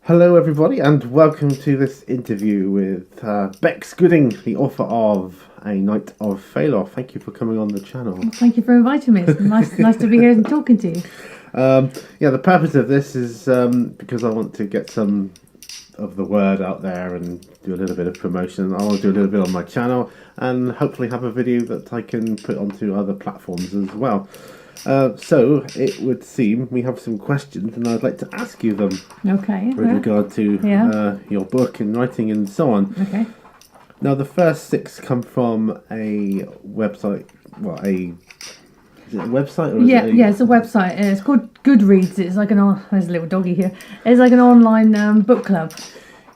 Hello, everybody, and welcome to this interview with Bex Gooding, the author of A Night of Failure. Thank you for coming on the channel. Well, thank you for inviting me. It's nice to be here and talking to you. The purpose of this is because I want to get some of the word out there and do a little bit of promotion. I want to do a little bit on my channel and hopefully have a video that I can put onto other platforms as well. So it would seem we have some questions, and I'd like to ask you them. Okay. With regard to your book and writing and so on. Okay. Now, the first 6 come from a website. Well, is it a website? Or it's a website. It's called Goodreads. It's like there's a little doggy here. It's like an online book club.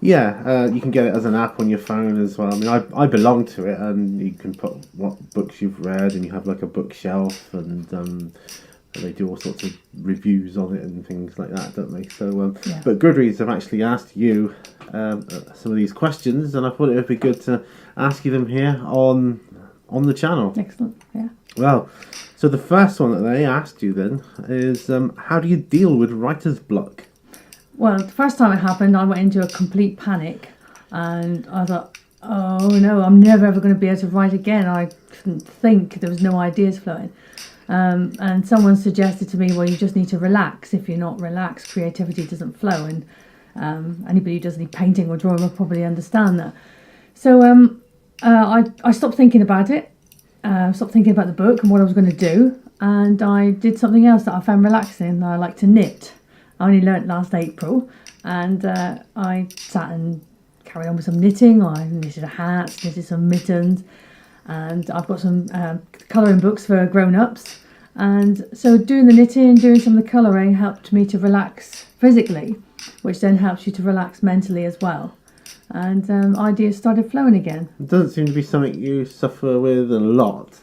Yeah, you can get it as an app on your phone as well. I mean, I belong to it, and you can put what books you've read, and you have like a bookshelf, and they do all sorts of reviews on it and things like that, don't they? So, but Goodreads have actually asked you some of these questions, and I thought it would be good to ask you them here on the channel. Excellent. Yeah. Well, so the first one that they asked you then is, how do you deal with writer's block? Well, the first time it happened, I went into a complete panic, and I thought, oh no, I'm never ever going to be able to write again. I couldn't think. There was no ideas flowing. And someone suggested to me, well, you just need to relax. If you're not relaxed, creativity doesn't flow. And anybody who does any painting or drawing will probably understand that. So I stopped thinking about it, stopped thinking about the book and what I was going to do. And I did something else that I found relaxing. I like to knit. I only learnt last April, and I sat and carried on with some knitting. I knitted a hat, knitted some mittens, and I've got some colouring books for grown-ups. And so doing the knitting, doing some of the colouring helped me to relax physically, which then helps you to relax mentally as well. And ideas started flowing again. It doesn't seem to be something you suffer with a lot.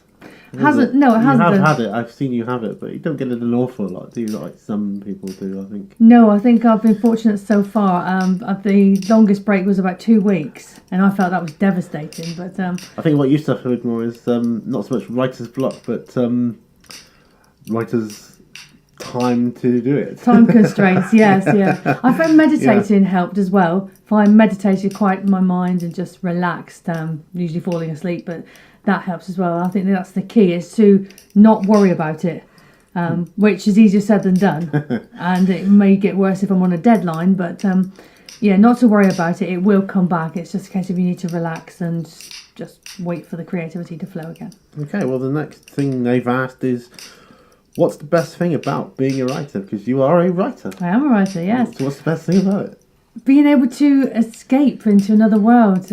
It hasn't. You have had it. I've seen you have it, but you don't get it an awful lot, do you? Like some people do, I think. No, I think I've been fortunate so far. The longest break was about 2 weeks, and I felt that was devastating. But I think what you suffer with more is not so much writer's block, but writer's time to do it. Time constraints, yes, yeah. I found meditating helped as well. If I meditated, quieted my mind and just relaxed, usually falling asleep, but that helps as well. I think that's the key, is to not worry about it, which is easier said than done. And it may get worse if I'm on a deadline, but not to worry about it. It will come back. It's just a case of you need to relax and just wait for the creativity to flow again. Okay, well, the next thing they've asked is, what's the best thing about being a writer? Because you are a writer. I am a writer, yes. So what's the best thing about it? Being able to escape into another world,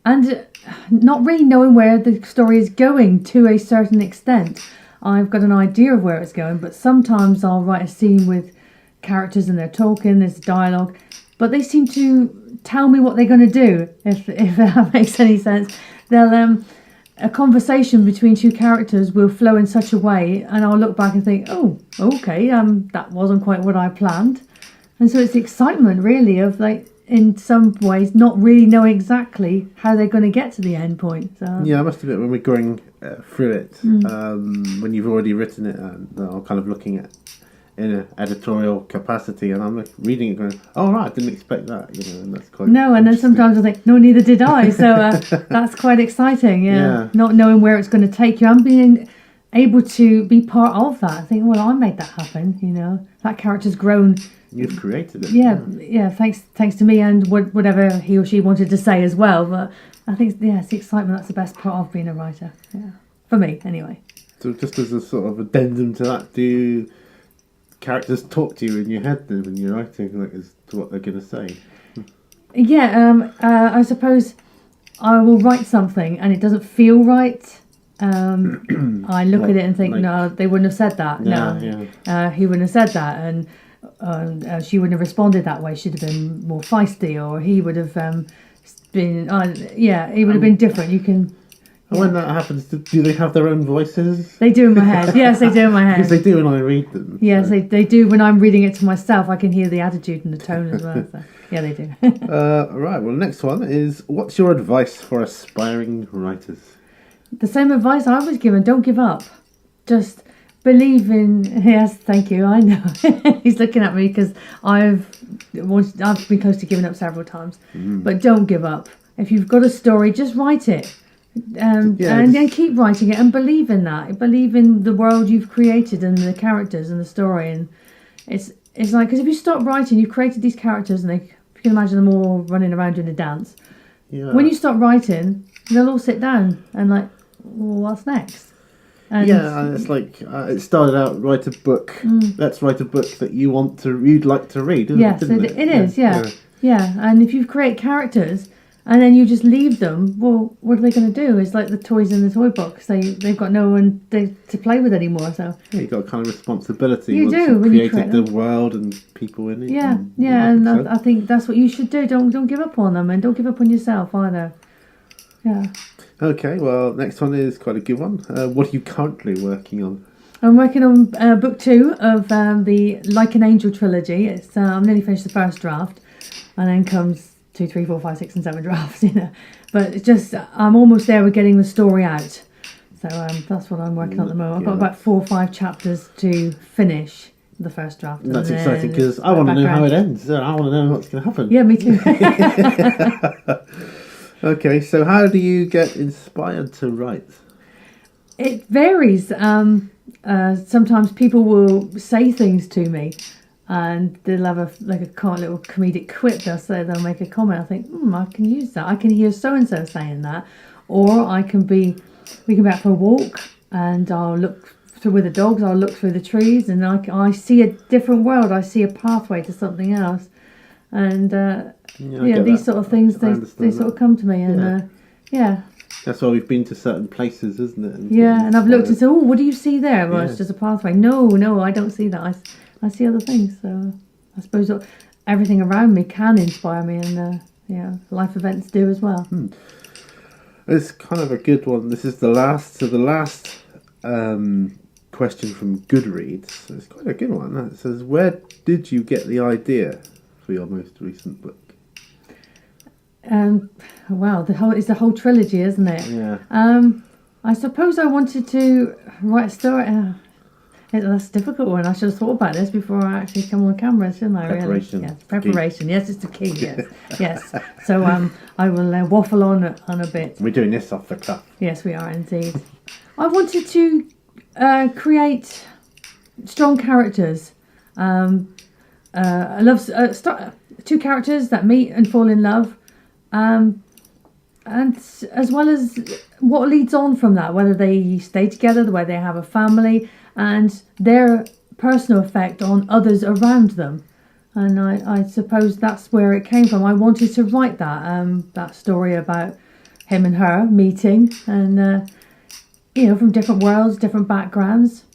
and not really knowing where the story is going to a certain extent. I've got an idea of where it's going, but sometimes I'll write a scene with characters and they're talking, there's dialogue, but they seem to tell me what they're going to do, if that makes any sense. A conversation between two characters will flow in such a way, and I'll look back and think, oh, okay, that wasn't quite what I planned. And so it's the excitement, really, of, like, in some ways, not really knowing exactly how they're going to get to the end point. So. Yeah, I must admit, when we're going through it, when you've already written it, and I'm kind of looking at in an editorial capacity, and I'm like reading it going, oh right, I didn't expect that, and that's quite and then sometimes I think, no, neither did I. So that's quite exciting, not knowing where it's going to take you. I'm being able to be part of that. I think, well, I made that happen, that character's grown. You've created it. Yeah, thanks to me and whatever he or she wanted to say as well. But I think, it's the excitement that's the best part of being a writer. Yeah, for me, anyway. So just as a sort of addendum to that, do characters talk to you in your head then when you're writing, like, as to what they're going to say? I suppose I will write something and it doesn't feel right. I look at it and think, no, they wouldn't have said that. He wouldn't have said that, and she wouldn't have responded that way. She'd have been more feisty, or he would have been. He would have been different. You can. And when that happens, do they have their own voices? They do in my head. Yes, they do in my head. Because they do when I read them. Yes, so. they do when I'm reading it to myself. I can hear the attitude and the tone as well. So, yeah, they do. Right, well, next one is, what's your advice for aspiring writers? The same advice I was given. Don't give up. Just believe in. Yes, thank you. I know he's looking at me because I've been close to giving up several times, but don't give up. If you've got a story, just write it, and then keep writing it and believe in that. Believe in the world you've created and the characters and the story. And it's like, because if you stop writing, you've created these characters, and if you can imagine them all running around doing a dance. Yeah. When you stop writing, they'll all sit down and like, well, what's next? And and it's like it started out, write a book. Let's write a book that you'd like to read. Yes, it is. Yeah. And if you create characters and then you just leave them, well, what are they going to do? It's like the toys in the toy box. They've got no one to play with anymore. So you've got a kind of responsibility. You once do you've when you created create the world and people in it. And I think that's what you should do. Don't give up on them, and don't give up on yourself either. Yeah. Okay, well, next one is quite a good one. What are you currently working on? I'm working on book 2 of the Like an Angel trilogy. It's I'm nearly finished the first draft, and then comes 2, 3, 4, 5, 6, and 7 drafts. But it's just I'm almost there with getting the story out. So that's what I'm working on at the moment. I've got about 4 or 5 chapters to finish the first draft. That's exciting because I want to know how it ends. I want to know what's going to happen. Yeah, me too. Okay, so how do you get inspired to write? It varies. Sometimes people will say things to me, and they'll have a little comedic quip. They'll make a comment. I think, I can use that. I can hear so and so saying that, or we can be out for a walk, and I'll look through with the dogs. I'll look through the trees, and I see a different world. I see a pathway to something else, and these sort of things they sort of come to me, and That's why we've been to certain places, isn't it? And I've looked and said, what do you see there? Well, it's just a pathway. No, I don't see that. I see other things. So I suppose everything around me can inspire me, and life events do as well. It's kind of a good one. This is the last question from Goodreads. It's quite a good one. It says, where did you get the idea for your most recent book? Wow, it's the whole trilogy, isn't it? Yeah. I suppose I wanted to write a story. That's a difficult one. I should have thought about this before I actually come on camera, shouldn't I? Preparation. Really? Yes, preparation. Yes, it's the key. Yes, yes. So I will waffle on a bit. We're doing this off the cuff. Yes, we are indeed. I wanted to create strong characters. I love 2 characters that meet and fall in love. And as well as what leads on from that, whether they stay together, whether they have a family, and their personal effect on others around them. And I suppose that's where it came from. I wanted to write that story about him and her meeting, and from different worlds, different backgrounds.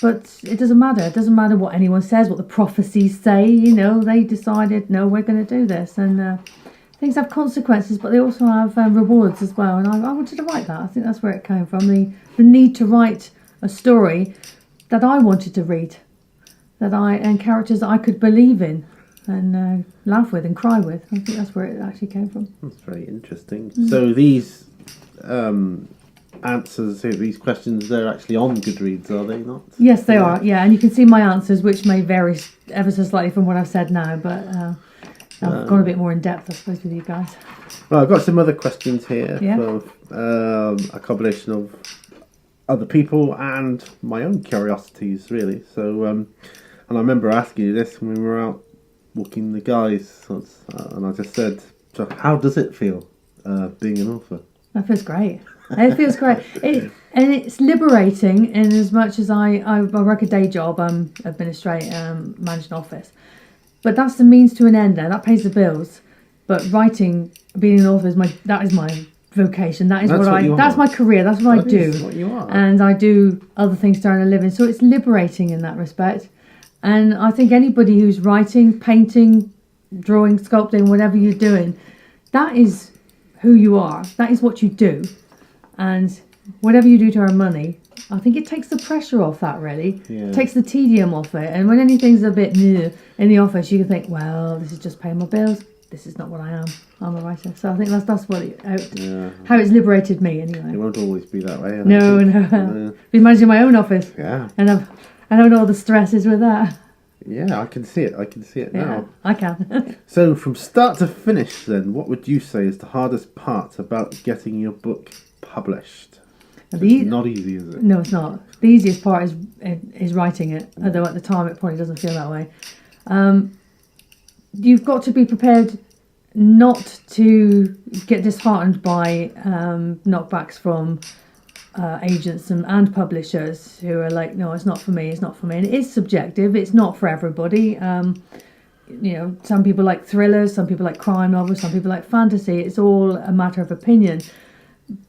But it doesn't matter. It doesn't matter what anyone says, what the prophecies say. They decided, no, we're going to do this, and things have consequences, but they also have rewards as well. And I wanted to write that. I think that's where it came from. The need to write a story that I wanted to read, and characters that I could believe in and laugh with and cry with. I think that's where it actually came from. That's very interesting. So these answers, these questions, they're actually on Goodreads, are they not? Yes, they are. Yeah, and you can see my answers, which may vary ever so slightly from what I've said now, but I've gone a bit more in depth, I suppose, with you guys. Well, I've got some other questions here Yeah. for a combination of other people and my own curiosities, really. So, and I remember asking you this when we were out walking the guys, and I just said, so how does it feel being an author? That feels great. It feels great. And it's liberating in as much as I work a day job, administrate, manage an office. But that's the means to an end there. That pays the bills. But writing, being an author, is my vocation. That's my career. That's what I do. That's what you are. And I do other things to earn a living. So it's liberating in that respect. And I think anybody who's writing, painting, drawing, sculpting, whatever you're doing, that is who you are. That is what you do. And whatever you do to earn money, I think it takes the pressure off that, really. Yeah. It takes the tedium off it. And when anything's a bit new in the office, you can think, well, this is just paying my bills. this is not what I am. I'm a writer. So I think that's what Yeah. how it's liberated me It anyway. won't always be that way. I don't No, think. no. Be managing my own office, Yeah. and I don't know all the stresses with that. Yeah, I can see it. I can see it Yeah, now. I can. So, from start to finish, then, what would you say is the hardest part about getting your book published? It's not easy, is it? No, it's not. The easiest part is writing it, although at the time it probably doesn't feel that way. You've got to be prepared not to get disheartened by knockbacks from agents and publishers who are like, no, it's not for me, it's not for me. And it is subjective, it's not for everybody. Some people like thrillers, some people like crime novels, some people like fantasy. It's all a matter of opinion.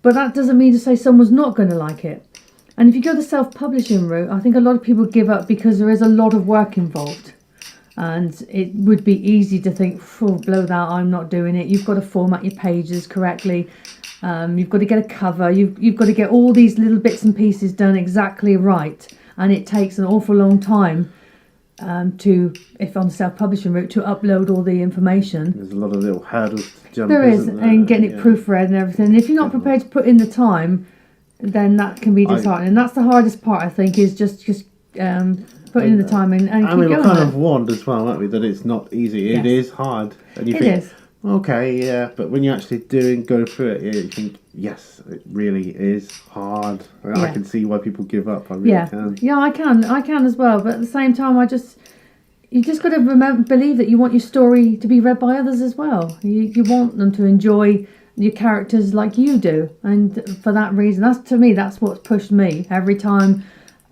But that doesn't mean to say someone's not going to like it. And if you go the self-publishing route, I think a lot of people give up because there is a lot of work involved. And it would be easy to think, blow that, I'm not doing it. You've got to format your pages correctly. You've got to get a cover. You've got to get all these little bits and pieces done exactly right. And it takes an awful long time if on the self-publishing route, to upload all the information. There's a lot of little hurdles to jump. There is, and getting it proofread and everything. And if you're not prepared to put in the time, then that can be disheartening. And that's the hardest part, I think, is just putting in the time and keep going. We're kind of warned as well, aren't we, that it's not easy. Yes. It is hard. And you It think, is. okay, yeah, but when you actually go through it, you think, yes, it really is hard. I Yeah. can see why people give up. I really can. Yeah, I can as well. But at the same time, you just got to believe that you want your story to be read by others as well. You want them to enjoy your characters like you do, and for that reason, that's what's pushed me every time.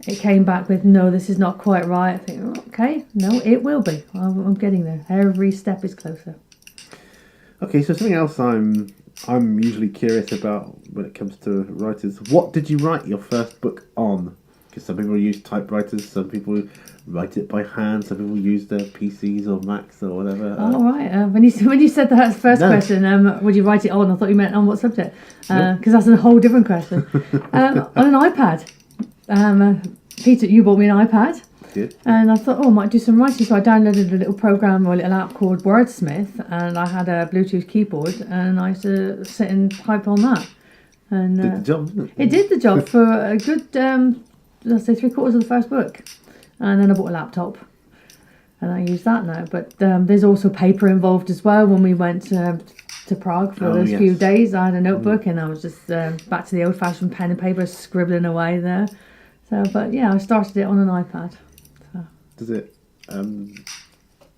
It came back with, no, this is not quite right. I think, okay, no, it will be. I'm getting there. Every step is closer. Okay, so something else I'm usually curious about when it comes to writers. What did you write your first book on? Because some people use typewriters, some people write it by hand, some people use their PCs or Macs or whatever. Oh, right. When you said that first question, would you write it on? I thought you meant on what subject? Because that's a whole different question. On an iPad. Peter, you bought me an iPad. Did. And I thought, I might do some writing. So I downloaded a little program or a little app called Wordsmith, and I had a Bluetooth keyboard, and I used to sit and type on that. And did the job, didn't it? It did the job for a good, let's say, 3/4 of the first book. And then I bought a laptop, and I use that now. But there's also paper involved as well. When we went to Prague for those few days, I had a notebook, and I was just back to the old-fashioned pen and paper, scribbling away there. So, but yeah, I started it on an iPad. So. Does it?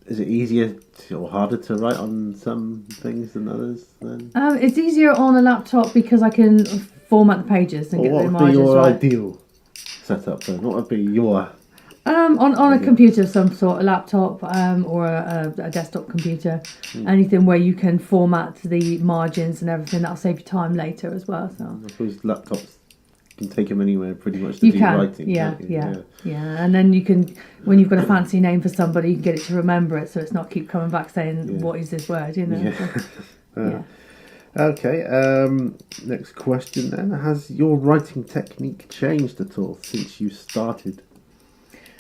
Is it easier or harder to write on some things than others? Then? It's easier on a laptop because I can format the pages and get the What would be margins your right. ideal setup then? What would be your? On a computer of some sort, a laptop or a desktop computer, anything where you can format the margins and everything. That'll save you time later as well. So I suppose laptops can take them anywhere pretty much to do writing. Yeah. And then you can, when you've got a fancy name for somebody, you can get it to remember it, so it's not keep coming back saying what is this word, you know. Yeah. Okay. Next question then: has your writing technique changed at all since you started?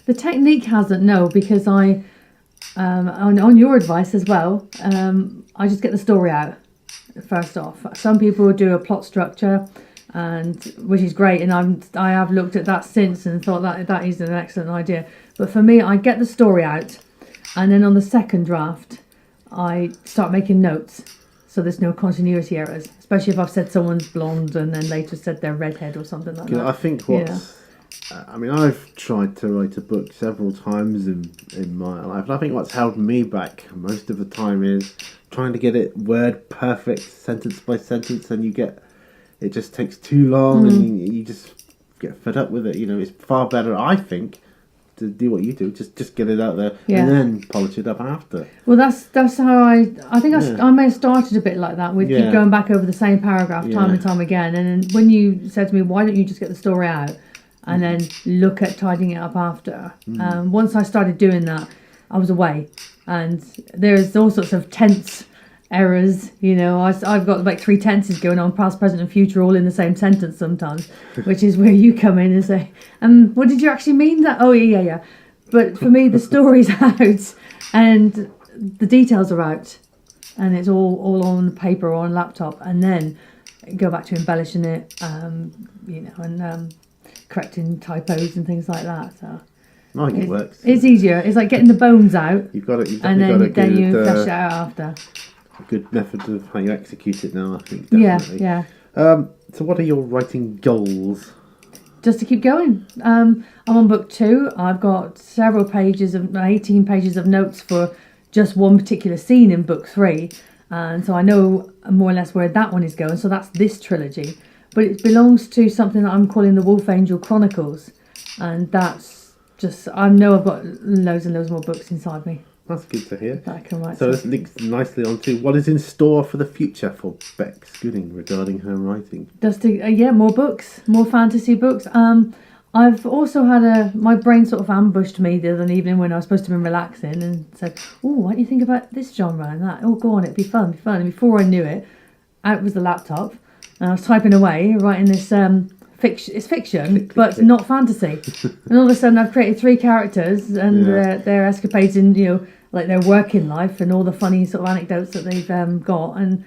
The technique hasn't, no, because I, on your advice as well, I just get the story out first off. Some people do a plot structure, and which is great, and I have looked at that since and thought that is an excellent idea. But for me, I get the story out, and then on the second draft, I start making notes, so there's no continuity errors. Especially if I've said someone's blonde and then later said they're redhead or something like that. I think I've tried to write a book several times in my life, and I think what's held me back most of the time is trying to get it word perfect, sentence by sentence, and it just takes too long, and you just get fed up with it. You know, it's far better, I think, to do what you do, just get it out there and then polish it up after. Well, that's how I think I may have started a bit like that with keep going back over the same paragraph time and time again. And then when you said to me, why don't you just get the story out and then look at tidying it up after? Once I started doing that, I was away, and there's all sorts of tense errors. You know, I've got like 3 tenses going on, past, present, and future, all in the same sentence sometimes, which is where you come in and say, what did you actually mean that? Oh yeah. But for me, the story's out and the details are out. and it's all on paper or on laptop, and then go back to embellishing it, and correcting typos and things like that. So I think it works. It's easier. It's like getting the bones out. You've got it. You've and definitely got a then good, you flesh it out after. a good method of how you execute it now, I think. Definitely. Yeah. So what are your writing goals? Just to keep going. I'm on book 2. I've got several pages 18 pages of notes for just one particular scene in book 3. And so I know more or less where that one is going. So that's this trilogy. But it belongs to something that I'm calling the Wolf Angel Chronicles. And that's just, I know I've got loads and loads more books inside me That's good to hear. that I can write. So this links nicely onto what is in store for the future for Bex Gooding regarding her writing. Just to, more books, more fantasy books. I've also had my brain sort of ambushed me the other evening when I was supposed to be relaxing and said, "Oh, what do you think about this genre and that? Oh, go on, it'd be fun." And before I knew it, out was the laptop, and I was typing away, writing this fiction. It's fiction, but not fantasy. And all of a sudden, I've created 3 characters and their escapades in like their working life and all the funny sort of anecdotes that they've got. And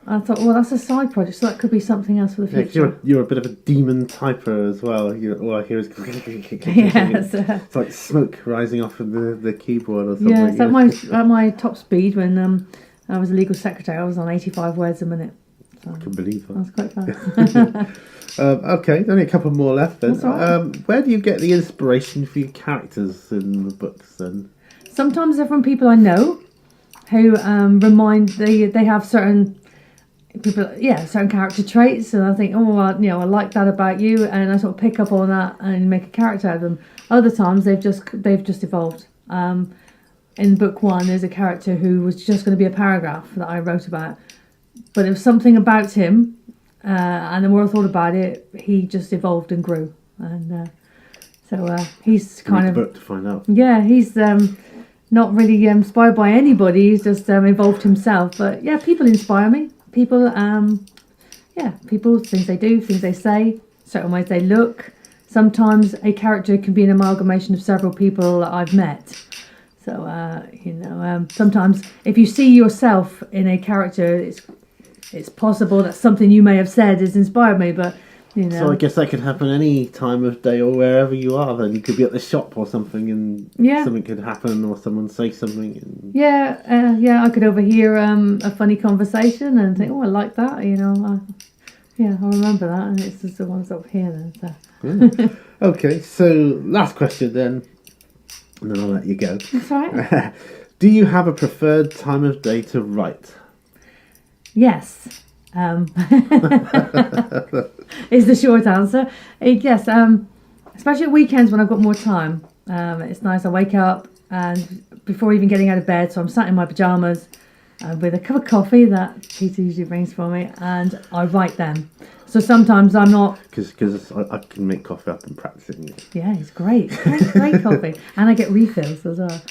I thought, well, that's a side project, so that could be something else for the future. 'Cause you're a bit of a demon typer as well. All I hear is Yes. It's like smoke rising off of the keyboard or something. Yeah, so at my top speed when I was a legal secretary, I was on 85 words a minute. So I can believe that was that. quite fast. Okay, only a couple more left then. That's all right. Where do you get the inspiration for your characters in the books then? Sometimes they're from people I know who they have certain people, certain character traits, and I think, I like that about you, and I sort of pick up on that and make a character out of them. Other times they've just evolved. In book 1, there's a character who was just going to be a paragraph that I wrote about, but it was something about him, and the more I thought about it, he just evolved and grew, and so he's kind Read the of book to find out. Yeah, he's not really inspired by anybody. He's just evolved himself. But yeah, people inspire me. People, people, things they do, things they say, certain ways they look. Sometimes a character can be an amalgamation of several people that I've met. So, sometimes if you see yourself in a character, it's possible that something you may have said has inspired me, but So I guess that could happen any time of day or wherever you are. Then you could be at the shop or something, and something could happen, or someone say something. And... I could overhear a funny conversation and think, "Oh, I like that." I remember that, and it's just the ones up here then. So. Yeah. Okay, so last question then, and then I'll let you go. That's right. Do you have a preferred time of day to write? Yes. Is the short answer. Yes, especially at weekends when I've got more time. It's nice. I wake up and before even getting out of bed, so I'm sat in my pyjamas with a cup of coffee that Peter usually brings for me, and I write them. So sometimes I'm not... Because I can make coffee up and practicing it. Yeah, it's great. Great coffee. And I get refills as well.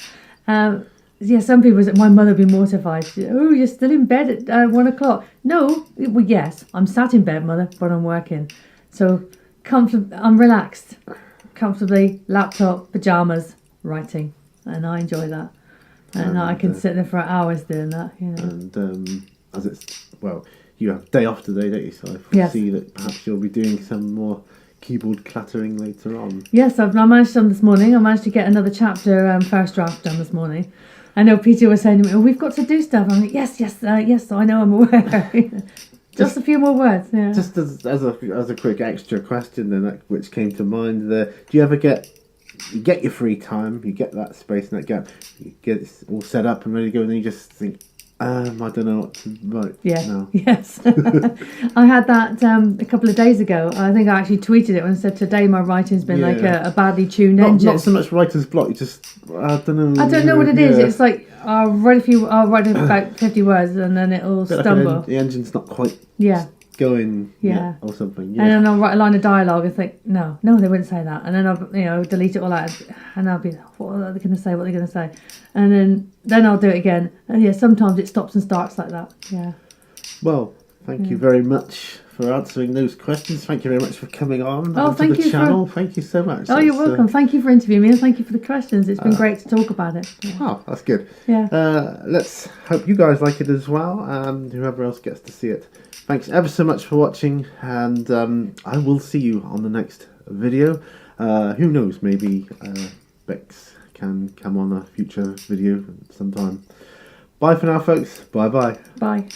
Some people, my mother would be mortified. "Oh, you're still in bed at 1 o'clock. No, well, yes, I'm sat in bed, mother, but I'm working. So I'm relaxed, comfortably, laptop, pyjamas, writing, and I enjoy that. And I can sit there for hours doing that. And you have day off today, don't you? So I foresee that perhaps you'll be doing some more keyboard clattering later on. Yes, I managed some this morning. I managed to get another chapter, first draft, done this morning. I know Peter was saying to me, "Oh, we've got to do stuff." I'm like, yes, I know, I'm aware. Just a few more words. Yeah. Just as a quick extra question then, which came to mind, do you ever get your free time, you get that space and that gap, you get it all set up and ready to go, and then you just think, I don't know what to write now. Yes. I had that a couple of days ago. I think I actually tweeted it when I said today my writing's been like a badly tuned engine. Not so much writer's block, you just, I don't know. I don't know what it is. It's like I'll write about 50 words and then it'll stumble. Like the engine's not quite going or something. Yeah. And then I'll write a line of dialogue and think, no, they wouldn't say that. And then I'll delete it all out and I'll be, what are they going to say? What are they going to say? And then I'll do it again. And sometimes it stops and starts like that. Yeah. Well, thank you very much for answering those questions. Thank you very much for coming on Oh, onto thank the you channel. Thank you so much. Oh, you're welcome. Thank you for interviewing me and thank you for the questions. It's been great to talk about it. Oh, that's good. Yeah. Let's hope you guys like it as well, and whoever else gets to see it. Thanks ever so much for watching, and I will see you on the next video. Who knows, maybe Bex can come on a future video sometime. Bye for now, folks. Bye-bye. Bye.